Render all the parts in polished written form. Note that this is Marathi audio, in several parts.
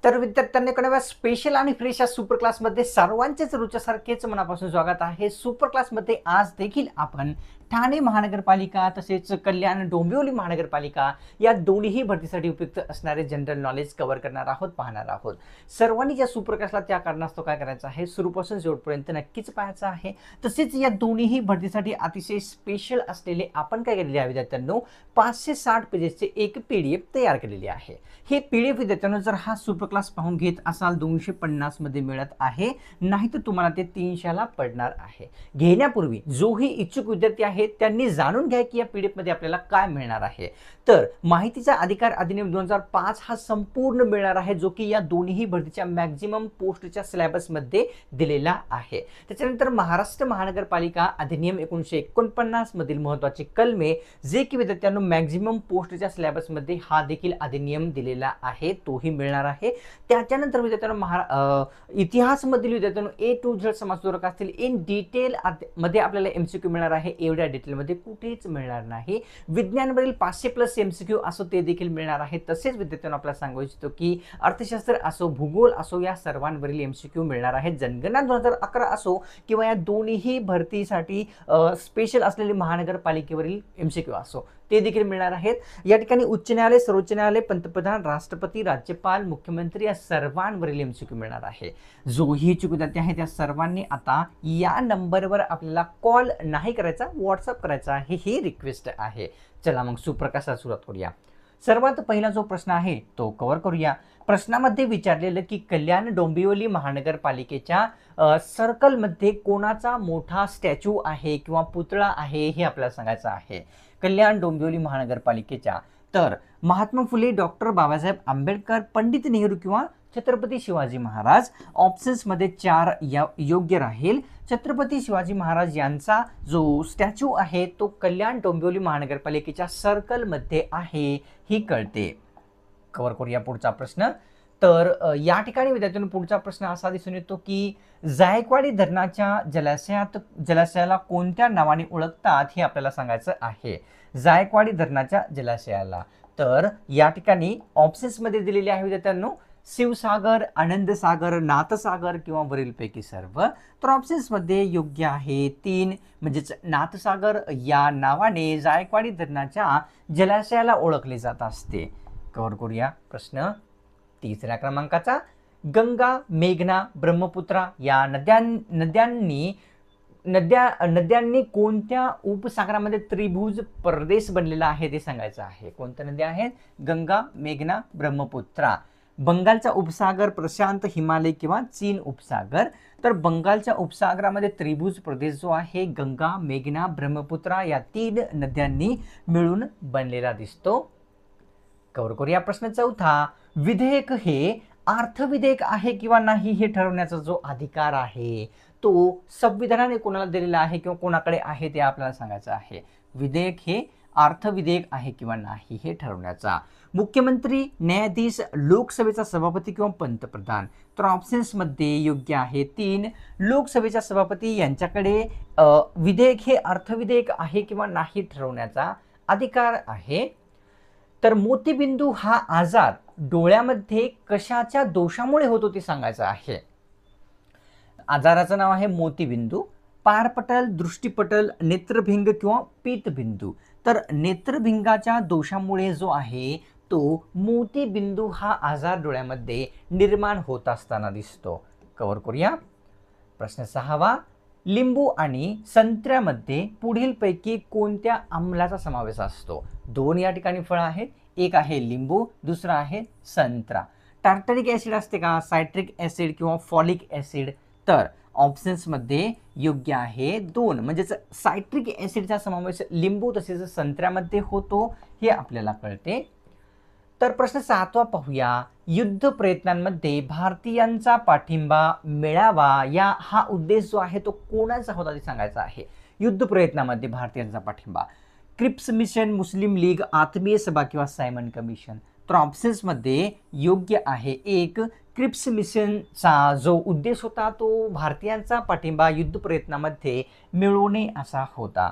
तर विद्यार्थ्यांकडे स्पेशल आणि फ्रेश या सुपर क्लासमध्ये सर्वांचेच रुच्यासारखेच मनापासून स्वागत आहे। सुपर क्लासमध्ये आज देखील आपण ठाणे महानगरपालिका तसेच कल्याण डोंबिवली महानगरपालिका या दोन्ही भरतीसाठी उपयुक्त असणारे जनरल नॉलेज कव्हर करणार आहोत, पाहणार आहोत। सर्वांनी या सुपर क्लासला त्या कारणास्तव काय करायचं आहे, सुरूपासून शेवटपर्यंत नक्कीच पाहायचं आहे। तसेच या दोन्ही भरतीसाठी अतिशय स्पेशल असलेले आपण काय केलेले आहे विद्यार्थ्यांनो, 560 पेजेसचे एक पीडीएफ तयार केलेली आहे। हे पीडीएफ विद्यार्थ्यांनो जर हा सुपर क्लास पाहून घेत असाल 250 मध्ये मिळत आहे, नाही तर तुम्हाला ते 300 ला पडणार आहे। घेण्यापूर्वी जोही इच्छुक विद्यार्थी आहेत त्यांनी जाणून घ्या की या पीडीएफ मध्ये आपल्याला काय मिळणार आहे। तर माहितीचा अधिकार अधिनियम 2005 हा संपूर्ण मिळणार आहे, जो की या दोन्ही भरतीच्या मॅक्झिमम पोस्टच्या सिलेबस मध्ये दिलेला आहे। त्याच्यानंतर महाराष्ट्र महानगरपालिका अधिनियम 1949 मधील महत्त्वाचे कलमे, जे की विद्यार्थ्यांनो मॅक्झिमम पोस्टच्या सिलेबस मध्ये हा देखील अधिनियम दिलेला आहे, तोही मिळणार आहे। त्याच्यानंतर विद्यार्थ्यांनो इतिहास मधील विद्यार्थ्यांनो A to Z समाजसुधारक असतील इन डिटेल मध्ये आपल्याला एमसीक्यू मिळणार आहे, एवढ्या डिटेल मध्ये कुठेच मिळणार नाही। विज्ञानवरील 500+ एमसीक्यू असो ते देखील मिळणार आहे। तसेच विद्यार्थ्यांनो आपल्याला सांगू इच्छितो की अर्थशास्त्र असो, भूगोल असो, या सर्वांवरील एमसीक्यू मिळणार आहेत। जनगणना 2011 असो किंवा या दोन्ही भरतीसाठी स्पेशल असलेले महानगरपालिकेवरील एमसीक्यू असो ते देखील मिळणार आहेत। या ठिकाणी उच्च न्यायालय, सर्वोच्च न्यायालय, पंतप्रधान, राष्ट्रपती, राज्यपाल, मुख्यमंत्री या सर्वांवरील एमसीक्यू मिळणार आहे। जोही इच्छुक विद्यार्थी आहे त्या सर्वांनी आता या नंबरवर आपल्याला कॉल नाही करायचा, व्हॉट्सअप करायचा आहे, ही रिक्वेस्ट आहे। चला मग सुप्रकाशाला सुरुवात करूया। सर्वात पहिला जो प्रश्न आहे तो कव्हर करूया। प्रश्नामध्ये विचारलेलं की कल्याण डोंबिवली महानगरपालिकेच्या सर्कलमध्ये कोणाचा मोठा स्टॅच्यू आहे किंवा पुतळा आहे हे आपल्याला सांगायचं आहे। कल्याण डोंबिवली महानगरपालिकेच्या तर महात्मा फुले, डॉक्टर बाबासाहेब आंबेडकर, पंडित नेहरू किंवा छत्रपती शिवाजी महाराज। ऑप्शन्स मध्ये 4 योग्य राहील। छत्रपती शिवाजी महाराज यांचा जो स्टॅच्यू आहे तो कल्याण डोंबिवली महानगरपालिकेच्या सर्कल मध्ये आहे ही कळते। कव्हर करूया पुढचा प्रश्न। तर या ठिकाणी विद्यार्थ्यांनो पुढचा प्रश्न असा दिसून येतो की जायकवाडी धरणाच्या जलाशयाला कोणत्या नावाने ओळखतात हे आपल्याला सांगायचं आहे। जायकवाडी धरणाच्या जलाशयाला तर या ठिकाणी ऑप्शन्स मध्ये दिलेले आहे विद्यार्थ्यांनो, शिवसागर, आनंदसागर, नाथसागर किंवा वरीलपैकी सर्व। तर ऑप्शन्स मध्ये योग्य आहे 3 म्हणजेच नाथसागर या नावाने जायकवाडी धरणाच्या जलाशयाला ओळखले जात असते। कव्हर करूया प्रश्न तिसऱ्या क्रमांकाचा। गंगा, मेघना, ब्रह्मपुत्रा या नद्यांनी कोणत्या उपसागरामध्ये त्रिभुज प्रदेश बनलेला आहे ते सांगायचं आहे। कोणत्या नद्या आहेत? गंगा, मेघना, ब्रह्मपुत्रा। बंगालचा उपसागर, प्रशांत, हिमालय किंवा चीन उपसागर। तर बंगालच्या उपसागरामध्ये त्रिभुज प्रदेश जो आहे गंगा, मेघना, ब्रह्मपुत्रा या 3 नद्यांनी मिळून बनलेला दिसतो। कव्हर करूया प्रश्न चौथा। विधेयक हे अर्थविधेयक आहे किंवा नाही हे ठरवण्याचा जो अधिकार आहे तो संविधानाने कोणाला दिलेला आहे किंवा कोणाकडे आहे ते आपल्याला सांगायचं आहे। विधेयक हे अर्थविधेयक आहे किंवा नाही हे ठरवण्याचा मुख्यमंत्री, न्यायाधीश, लोकसभेचा सभापती किंवा पंतप्रधान। तर ऑप्शन्स मध्ये योग्य आहे 3 लोकसभेच्या सभापती यांच्याकडे विधेयक हे अर्थविधेयक आहे किंवा नाही ठरवण्याचा अधिकार आहे। तर मोतीबिंदू हा आजार डोळ्यामध्ये कशाच्या दोषामुळे होतो ते सांगायचं आहे। आजाराचं नाव आहे मोतीबिंदू। पारपटल, दृष्टीपटल, नेत्रभिंग किंवा पीतबिंदू। तर नेत्रभिंगाच्या दोषामुळे जो आहे तो मोतीबिंदू हा आजार डोळ्यामध्ये निर्माण होत असताना दिसतो। कव्हर करूया प्रश्न 6वा। लिंबू आणि संत्र्यामध्ये पुढीलपैकी कोणत्या आम्लाचा समावेश असतो? 2 या ठिकाणी फळ आहेत, एक आहे लिंबू, दुसरा आहे संत्रा। टार्टरिक ऍसिड असते का, सायट्रिक ऍसिड किंवा फॉलिक ऍसिड? तर ऑप्शन्स मध्ये योग्य आहे 2 म्हणजेच सायट्रिक ऍसिडचा समावेश लिंबू तसेच संत्र्यामध्ये होतो हे आपल्याला कळते। तर प्रश्न 7वा पाहूया। युद्ध प्रयत्नांमध्ये भारतीयांचा पाठिंबा मिळावा हा उद्देश जो आहे तो कोणाचा होता ते सांगायचा आहे। युद्ध प्रयत्नामध्ये भारतीयांचा पाठिंबा, क्रिप्स मिशन, मुस्लिम लीग, आत्मीय सभा किंवा सायमन कमिशन? तर ऑप्शन्स मध्ये योग्य आहे 1 क्रिप्स मिशनचा जो उद्देश होता तो भारतीयांचा पाठिंबा युद्ध प्रयत्नामध्ये मिळवणे असा होता।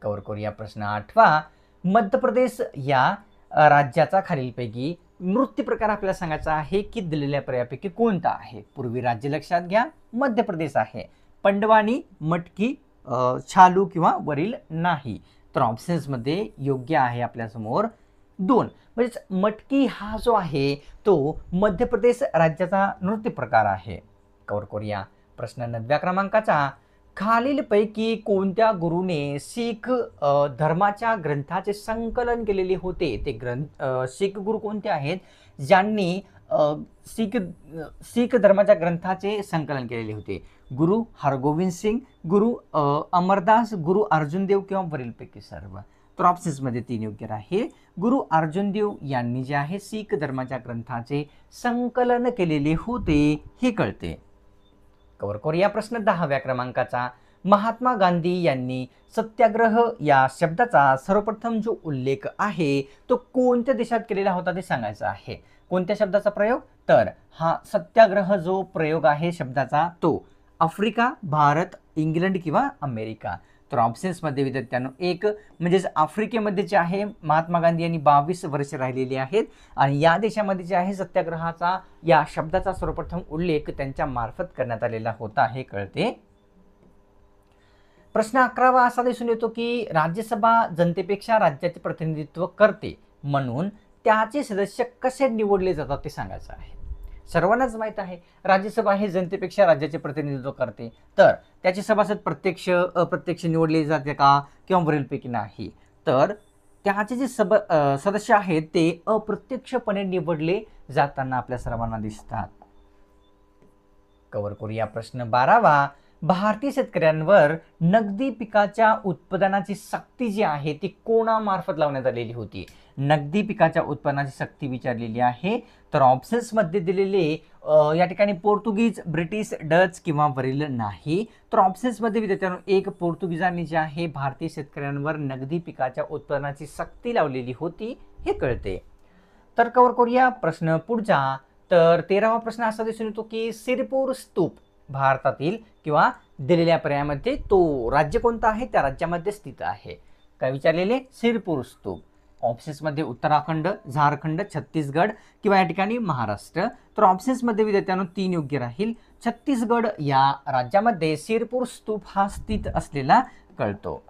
कव्हर करूया प्रश्न 8वा। मध्य प्रदेश या राज्याचा खालीलपैकी नृत्य प्रकार आपल्याला सांगायचा आहे की दिलेल्या पर्यायापैकी कोणता आहे. पूर्वी राज्य लक्षात घ्या, मध्य प्रदेश आहे. पंडवानी, मटकी, छालू किंवा वरील नाही. तर ऑप्शन्समध्ये योग्य आहे आपल्यासमोर 2. म्हणजे मटकी हा जो आहे तो मध्य प्रदेश राज्याचा नृत्य प्रकार आहे. कव्हर करूया प्रश्न 9व्या क्रमांकाचा. खालीलपैकी कोणत्या गुरुने शीख धर्माच्या ग्रंथाचे संकलन केलेले होते. ते ग्रंथ शीख गुरु कोणते आहेत ज्यांनी शीख शीख धर्माच्या ग्रंथाचे संकलन केलेले होते. गुरु हरगोविंद सिंग, गुरु अमरदास, गुरु अर्जुन देव किंवा वरीलपैकी सर्व. तर ऑप्शन्समध्ये 3 योग्य राहील. गुरु अर्जुन देव यांनी जे आहे शीख धर्माच्या ग्रंथाचे संकलन केलेले होते हे कळते. कव्हर करूया प्रश्न 10व्या क्रमांकाचा. महात्मा गांधी यांनी सत्याग्रह या शब्दाचा सर्वप्रथम जो उल्लेख आहे तो कोणत्या देशात केलेला होता ते सांगायचं आहे. कोणत्या शब्दाचा प्रयोग. तर हा सत्याग्रह जो प्रयोग आहे शब्दाचा तो आफ्रिका, भारत, इंग्लंड किंवा अमेरिका. तर ऑप्शन्समध्ये विद्यार्थ्यांनो 1 म्हणजेच आफ्रिकेमध्ये जे आहे महात्मा गांधी यांनी 22 वर्ष राहिलेली आहेत आणि या देशामध्ये जे आहे सत्याग्रहाचा या शब्दाचा सर्वप्रथम उल्लेख त्यांच्या मार्फत करण्यात आलेला होता हे कळते. प्रश्न 11वा असा दिसून येतो की राज्यसभा जनतेपेक्षा राज्याचे प्रतिनिधित्व करते म्हणून त्याचे सदस्य कसे निवडले जातात ते सांगायचं आहे. सर्वांनाच माहीत आहे राज्यसभा हे जनतेपेक्षा राज्याचे प्रतिनिधित्व करते. तर त्याचे सभासद प्रत्यक्ष अप्रत्यक्ष निवडले जाते का किंवा वरीलपैकी नाही. तर त्याचे जे सदस्य आहेत ते अप्रत्यक्षपणे निवडले जाताना आपल्या सर्वांना दिसतात. कव्हर करूया प्रश्न 12वा. भारतीय शेतकऱ्यांवर नगदी पिकाच्या उत्पादनाची सक्ती जी आहे ती कोणामार्फत लावण्यात आलेली होती. नगदी पिकाच्या उत्पन्नाची सक्ती विचारलेली आहे. तर ऑप्शन्समध्ये दिलेले या ठिकाणी पोर्तुगीज, ब्रिटिश, डच किंवा वरील नाही. तर ऑप्शन्समध्ये विद्यार्थ्यांनो 1 पोर्तुगीजांनी जे आहे भारतीय शेतकऱ्यांवर नगदी पिकाच्या उत्पन्नाची सक्ती लावलेली होती हे कळते. तर कव्हर करूया प्रश्न पुढचा. तर 13वा प्रश्न असा दिसून येतो की सिरपूर स्तूप भारतातील किंवा दिलेल्या पर्यायामध्ये तो राज्य कोणता आहे त्या राज्यामध्ये स्थित आहे. काय विचारलेले. सिरपूर स्तूप. ऑप्शन्समध्ये उत्तराखंड, झारखंड, छत्तीसगड किंवा या ठिकाणी महाराष्ट्र. तर ऑप्शन्समध्ये विद्यार्थ्यांनो 3 योग्य राहील. छत्तीसगड या राज्यामध्ये सिरपूर स्तूप हा स्थित असलेला कळतो.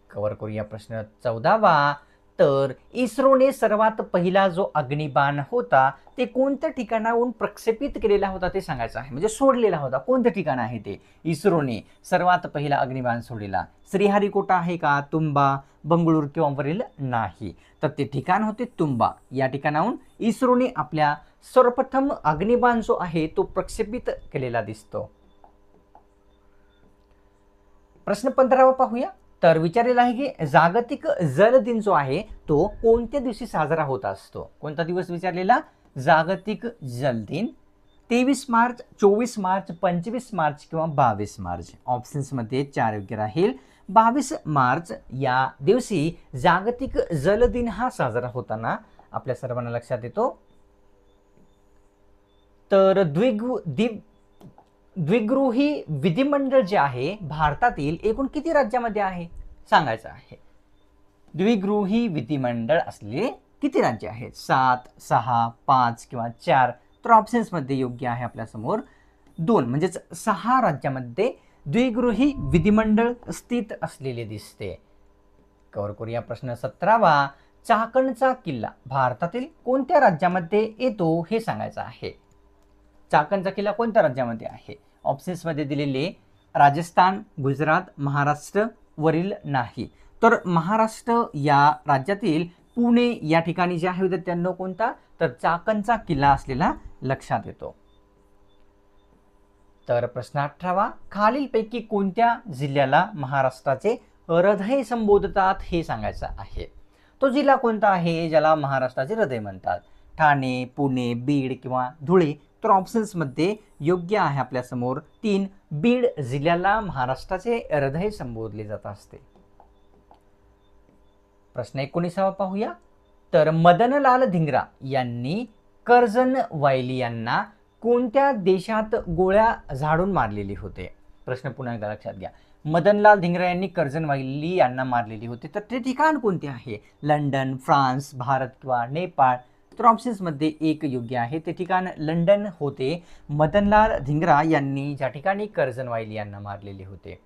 कव्हर करूया प्रश्न 14वा. तर इस्रोने सर्वात पहिला जो अग्निबाण होता ते कोणत्या ठिकाणाहून प्रक्षेपित केलेला होता ते सांगायचं आहे. म्हणजे सोडलेला होता. कोणतं ठिकाण आहे ते इस्रोने सर्वात पहिला अग्निबाण सोडलेला. श्रीहरिकोटा आहे का, तुंबा, बंगळूर किंवा वरील नाही. तर ते ठिकाण होते तुंबा. या ठिकाणाहून इस्रोने आपल्या सर्वप्रथम अग्निबाण जो आहे तो प्रक्षेपित केलेला दिसतो. प्रश्न 15वा पाहूया. तर विचारलेला आहे की जागतिक जल दिन जो आहे तो कोणत्या दिवशी साजरा होत असतो. कोणता दिवस विचारलेला. जागतिक जल दिन. 23 मार्च, 24 मार्च, 25 मार्च किंवा 22 मार्च. ऑप्शन्समध्ये 4 योग्य राहील. 22 मार्च या दिवशी जागतिक जल दिन हा साजरा होताना आपल्या सर्वांना लक्षात येतो. तर द्विगृही विधिमंडळ जे आहे भारतातील एकूण किती राज्यामध्ये आहे सांगायचं आहे. द्विगृही विधिमंडळ असलेले किती राज्य आहेत. 7, 6, 5 किंवा 4. तर ऑप्शन्समध्ये योग्य आहे आपल्यासमोर 2 म्हणजेच 6 राज्यामध्ये द्विगृही विधिमंडळ स्थित असलेले दिसते. कव्हर करूया प्रश्न 17वा. चाकणचा किल्ला भारतातील कोणत्या राज्यामध्ये येतो हे सांगायचं आहे. चाकणचा किल्ला कोणत्या राज्यामध्ये आहे. ऑप्शन्समध्ये दिलेले राजस्थान, गुजरात, महाराष्ट्र, वरील नाही. तर महाराष्ट्र या राज्यातील पुणे या ठिकाणी जे आहे विद्यार्थ्यांनो कोणता तर चाकणचा किल्ला असलेला लक्षात येतो. तर प्रश्न 18वा. खालीलपैकी कोणत्या जिल्ह्याला महाराष्ट्राचे हृदय संबोधतात हे सांगायचं आहे. तो जिल्हा कोणता आहे ज्याला महाराष्ट्राचे हृदय म्हणतात. ठाणे, पुणे, बीड किंवा धुळे. तर ऑप्शन्समध्ये योग्य आहे आपल्यासमोर 3 बीड जिल्ह्याला महाराष्ट्राचे हृदय संबोधले जात असते. प्रश्न 19वा पाहूया. तर मदनलाल धिंगरा यांनी कर्जन वायली यांना कोणत्या देशात गोळ्या झाडून मारलेली होते. प्रश्न पुन्हा एकदा लक्षात घ्या. मदनलाल धिंगरा यांनी कर्जन वायली यांना मारलेली होती. तर ते ठिकाण कोणते आहे. लंडन, फ्रान्स, भारत किंवा नेपाळ. तर ऑप्शन्समध्ये एक योग्य आहे. ते ठिकाण लंडन होते. मदनलाल धिंगरा यांनी ज्या ठिकाणी कर्झन वायली यांना मारलेले होते.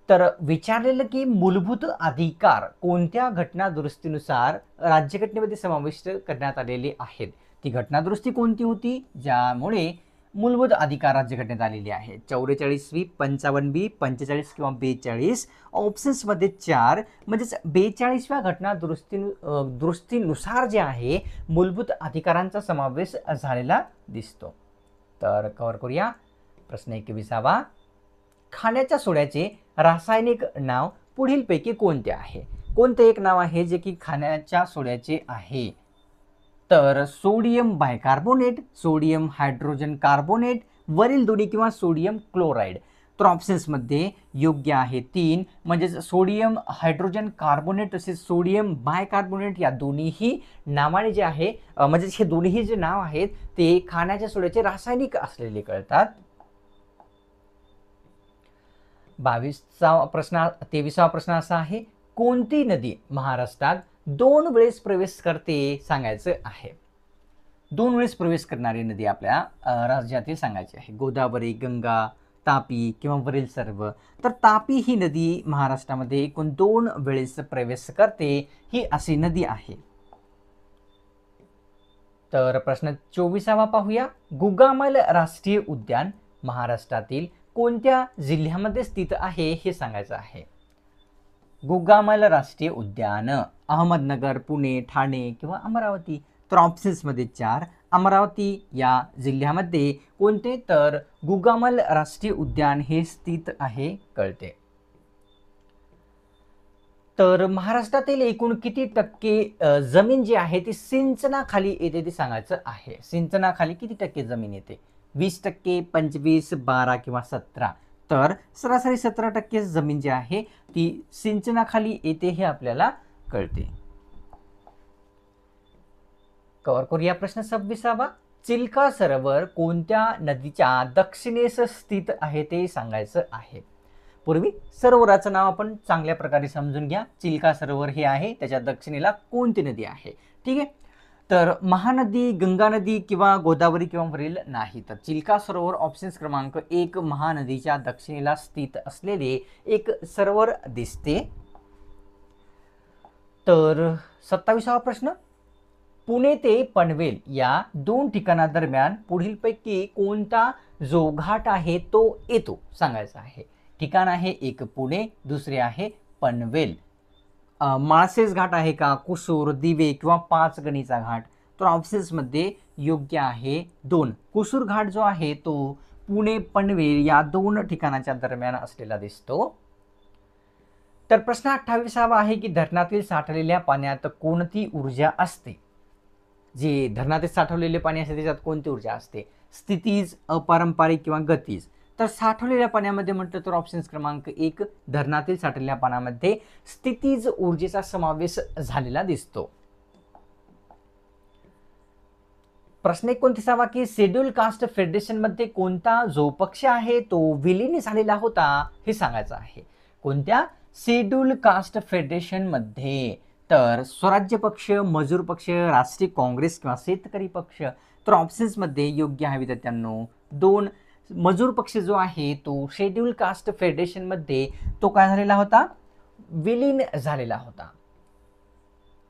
तर विचारलेलं की मूलभूत अधिकार कोणत्या घटना दुरुस्तीनुसार राज्यघटनेमध्ये समाविष्ट करण्यात आलेले आहेत. ती घटना दुरुस्ती कोणती होती ज्यामुळे मूलभूत अधिकार राज्यघटनेत आलेले आहेत. 44वी, 55बी, 45 किंवा 42. ऑप्शन्समध्ये 4 म्हणजेच 42व्या घटना दुरुस्तीनुसार जे आहे मूलभूत अधिकारांचा समावेश झालेला दिसतो. तर कव्हर करूया प्रश्न 21वा. खाण्याच्या सोड्याचे रासायनिक नाव पुढीलपैकी कोणते आहे. कोणते एक नाव आहे जे की खाण्याच्या सोड्याचे आहे. तर sodium bicarbonate, sodium hydrogen carbonate, वरील दोन्ही किंवा सोडियम क्लोराईड. तर ऑप्शन्समध्ये योग्य आहे 3 म्हणजेच सोडियम हायड्रोजन कार्बोनेट तसेच सोडियम बायकार्बोनेट या दोन्हीही नावाने जे आहे म्हणजे हे दोन्हीही जे नाव आहेत ते खाण्याच्या सोड्याचे रासायनिक असलेले कळतात. 23वा प्रश्न असा आहे. कोणती नदी महाराष्ट्रात 2 वेळेस प्रवेश करते सांगायचं आहे. 2 वेळेस प्रवेश करणारी नदी आपल्या राज्यातील सांगायची आहे. गोदावरी, गंगा, तापी किंवा वरील सर्व. तर तापी ही नदी महाराष्ट्रामध्ये एकूण 2 वेळेस प्रवेश करते. ही अशी नदी आहे. तर प्रश्न 24वा पाहूया. गुगामल राष्ट्रीय उद्यान महाराष्ट्रातील कोणत्या जिल्ह्यामध्ये स्थित आहे हे सांगायचं आहे. गुगामल राष्ट्रीय उद्यान अहमदनगर, पुणे, ठाणे किंवा अमरावती. तर ऑप्शन्समध्ये 4 अमरावती या जिल्ह्यामध्ये कोणते तर गुगामल राष्ट्रीय उद्यान हे स्थित आहे कळते. तर महाराष्ट्रातील एकूण किती टक्के जमीन जी आहे ती सिंचनाखाली येते ते सांगायचं आहे. सिंचनाखाली किती टक्के जमीन येते. 20%, 25, 12 किंवा 17. तर सरासरी 17% जमीन जी आहे ती सिंचनाखाली येते हे आपल्याला कळते. कव्हर करूया प्रश्न 26वा. चिल्का सरोवर कोणत्या नदीच्या दक्षिणेस स्थित आहे ते सांगायचं आहे. पूर्वी सरोवराचं नाव आपण चांगल्या प्रकारे समजून घ्या. चिल्का सरोवर हे आहे त्याच्या दक्षिणेला कोणती नदी आहे. ठीक आहे. तर महानदी, गंगा नदी किंवा गोदावरी किंवा वरील नाही. तर चिल्का सरोवर ऑप्शन्स क्रमांक 1 महानदीच्या दक्षिणेला स्थित असलेले एक सरोवर दिसते. तर 27वा प्रश्न. पुणे ते पनवेल या 2 ठिकाणादरम्यान पुढीलपैकी कोणता जो घाट आहे तो येतो सांगायचा आहे. ठिकाण आहे एक पुणे, दुसरे आहे पनवेल. माळशेज घाट आहे का, कुसूर, दिवे किंवा 5 गणीचा घाट. तर ऑप्शन्समध्ये योग्य आहे 2. कुसूर घाट जो आहे तो पुणे पनवेल या 2 ठिकाणाच्या दरम्यान असलेला दिसतो. तर प्रश्न 28वा आहे की धरणातील साठलेल्या पाण्यात कोणती ऊर्जा असते. जे धरणातील साठवलेले पाणी असते त्याच्यात कोणती ऊर्जा असते. स्थितीज, अपारंपरिक किंवा गतीज. तर साठवलेल्या पाण्यामध्ये म्हटलं तर ऑप्शन्स क्रमांक 1 धरणातील साठलेल्या पाण्यामध्ये स्थितीज ऊर्जेचा समावेश झालेला दिसतो. प्रश्न 29वा की शेड्यूल कास्ट फेडरेशन मध्ये कोणता जो पक्ष आहे तो विलीन झालेला होता हे सांगायचं आहे. कोणत्या शेड्यूल कास्ट फेडरेशन मध्ये. तर स्वराज्य पक्ष, मजूर पक्ष, राष्ट्रीय काँग्रेस किंवा शेतकरी पक्ष. तर ऑप्शन्समध्ये योग्य आहे विद्यार्थ्यांनो 2 मजूर पक्ष जो आहे तो शेड्यूल कास्ट फेडरेशन मध्ये तो काय झालेला होता, विलीन झालेला होता.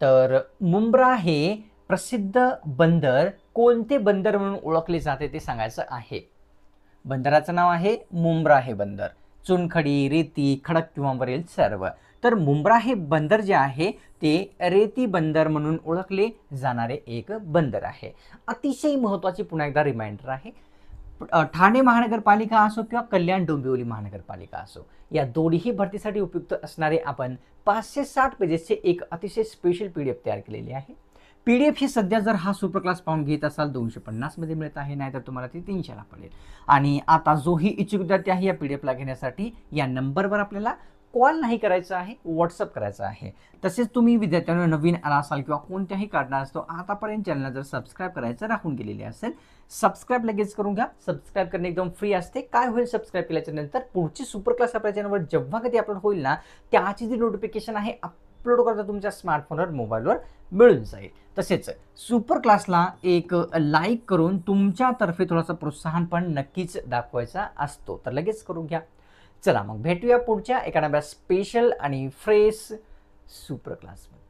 तर मुंब्रा हे प्रसिद्ध बंदर कोणते बंदर म्हणून ओळखले जाते ते सांगायचं आहे. बंदराचं नाव आहे मुंब्रा हे बंदर. चुनखडी, रेती, खडक किंवा वरील सर्व. तर मुंब्रा हे बंदर जे आहे ते रेती बंदर म्हणून ओळखले जाणारे एक बंदर आहे. अतिशय महत्त्वाची पुन्हा एकदा रिमाइंडर आहे. ठाणे महानगरपालिका असो किंवा कल्याण डोंबिवली महानगरपालिका असो या दोन्ही भरतीसाठी उपयुक्त असणारे आपण 560 पेजेसचे एक अतिशय स्पेशल PDF तयार केलेली आहे. PDF ही सध्या जर हा सुपर क्लास पाहून घेत असाल 250 मध्ये मिळत आहे, नाहीतर तुम्हाला ती 300ला पडेल. आणि आता जोही इच्छुक विद्यार्थी आहे या PDF घेण्यासाठी या नंबरवर आपल्याला कॉल नाही करायचा आहे, व्हॉट्सअप करायचा आहे. तसेच तुम्ही विद्यार्थ्यांना नवीन आला असाल किंवा कोणत्याही कारणास्तव आतापर्यंत चॅनलला जर सबस्क्राईब करायचं राहून गेलेले असेल, सबस्क्राईब लगेच करून घ्या. सबस्क्राईब करणे एकदम फ्री असते. काय होईल सबस्क्राईब केल्याच्या नंतर पुढची सुपर क्लास आपल्या चॅनलवर जेव्हा कधी अपलोड होईल ना त्याची जी नोटिफिकेशन आहे अपलोड करता तुमच्या स्मार्टफोनवर मोबाईलवर मिळून जाईल. तसेच सुपर क्लासला एक लाईक करून तुमच्यातर्फे थोडासा प्रोत्साहन पण नक्कीच दाखवायचा असतो, तर लगेच करून घ्या. चला मग भेटूया पुढच्या एका नव्या स्पेशल आणि फ्रेश सुपर क्लासमध्ये.